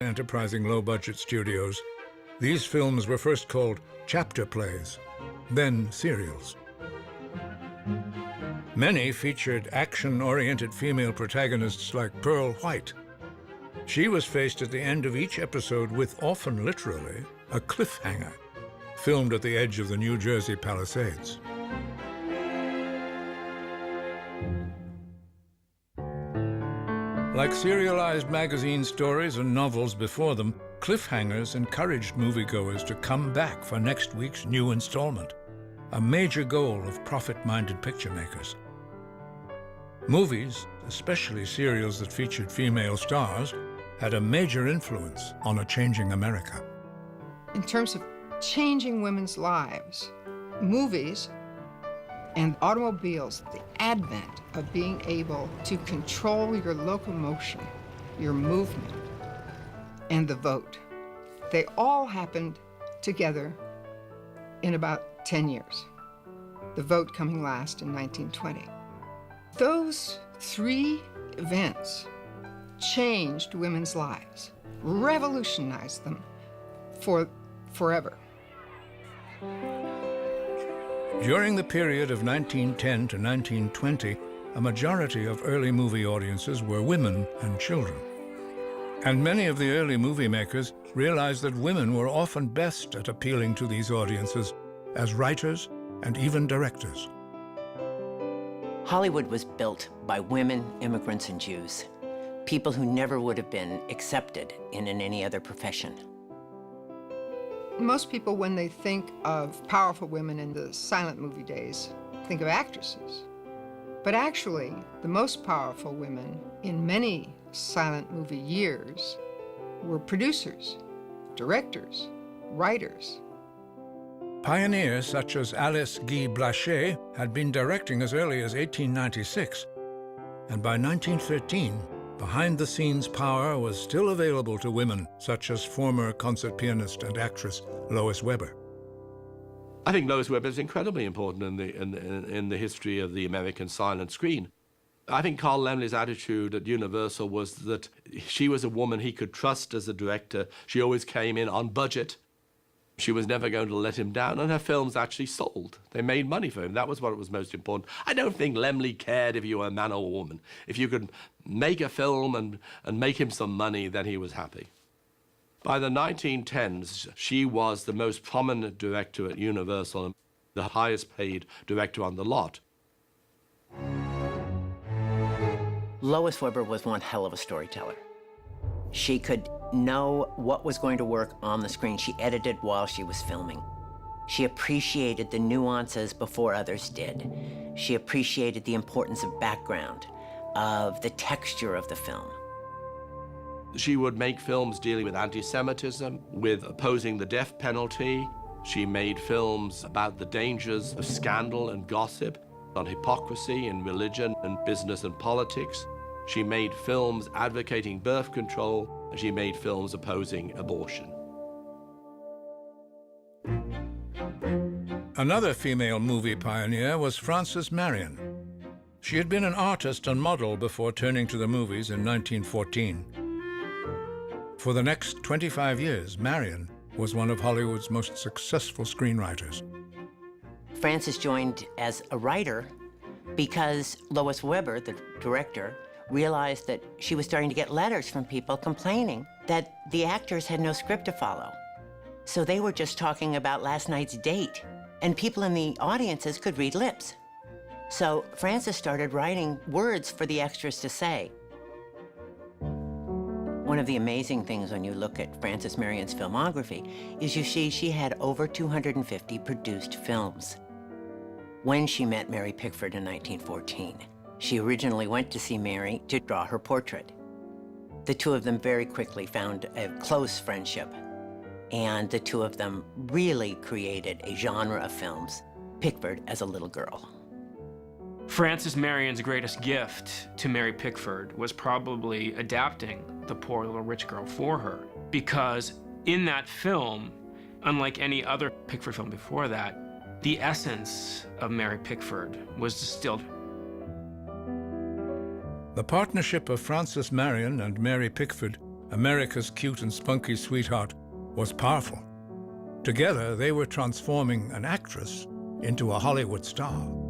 enterprising low-budget studios, these films were first called chapter plays, then serials. Many featured action-oriented female protagonists like Pearl White. She was faced at the end of each episode with, often literally, a cliffhanger, filmed at the edge of the New Jersey Palisades. Like serialized magazine stories and novels before them, cliffhangers encouraged moviegoers to come back for next week's new installment, a major goal of profit-minded picture makers. Movies, especially serials that featured female stars, had a major influence on a changing America. In terms of changing women's lives, movies and automobiles, the advent of being able to control your locomotion, your movement, and the vote, they all happened together in about 10 years, the vote coming last in 1920. Those three events changed women's lives, revolutionized them for forever. During the period of 1910 to 1920, a majority of early movie audiences were women and children. And many of the early movie makers realized that women were often best at appealing to these audiences as writers and even directors. Hollywood was built by women, immigrants, and Jews, people who never would have been accepted in any other profession. Most people, when they think of powerful women in the silent movie days, think of actresses. But actually, the most powerful women in many silent movie years were producers, directors, writers. Pioneers such as Alice Guy Blaché had been directing as early as 1896, and by 1913, behind-the-scenes power was still available to women, such as former concert pianist and actress Lois Weber. I think Lois Weber is incredibly important in the history of the American silent screen. I think Carl Laemmle's attitude at Universal was that she was a woman he could trust as a director. She always came in on budget. She was never going to let him down, and her films actually sold. They made money for him. That was what was most important. I don't think Laemmle cared if you were a man or a woman. If you could make a film and make him some money, then he was happy. By the 1910s, she was the most prominent director at Universal and the highest paid director on the lot. Lois Weber was one hell of a storyteller. She could know what was going to work on the screen. She edited while she was filming. She appreciated the nuances before others did. She appreciated the importance of background, of the texture of the film. She would make films dealing with anti-Semitism, with opposing the death penalty. She made films about the dangers of scandal and gossip, on hypocrisy in religion and business and politics. She made films advocating birth control, and she made films opposing abortion. Another female movie pioneer was Frances Marion. She had been an artist and model before turning to the movies in 1914. For the next 25 years, Marion was one of Hollywood's most successful screenwriters. Frances joined as a writer because Lois Weber, the director, realized that she was starting to get letters from people complaining that the actors had no script to follow. So they were just talking about last night's date, and people in the audiences could read lips. So Frances started writing words for the extras to say. One of the amazing things when you look at Frances Marion's filmography is you see she had over 250 produced films. When she met Mary Pickford in 1914, she originally went to see Mary to draw her portrait. The two of them very quickly found a close friendship, and the two of them really created a genre of films, Pickford as a little girl. Frances Marion's greatest gift to Mary Pickford was probably adapting The Poor Little Rich Girl for her, because in that film, unlike any other Pickford film before that, the essence of Mary Pickford was distilled. The partnership of Frances Marion and Mary Pickford America's cute and spunky sweetheart, was powerful. Together, they were transforming an actress into a Hollywood star.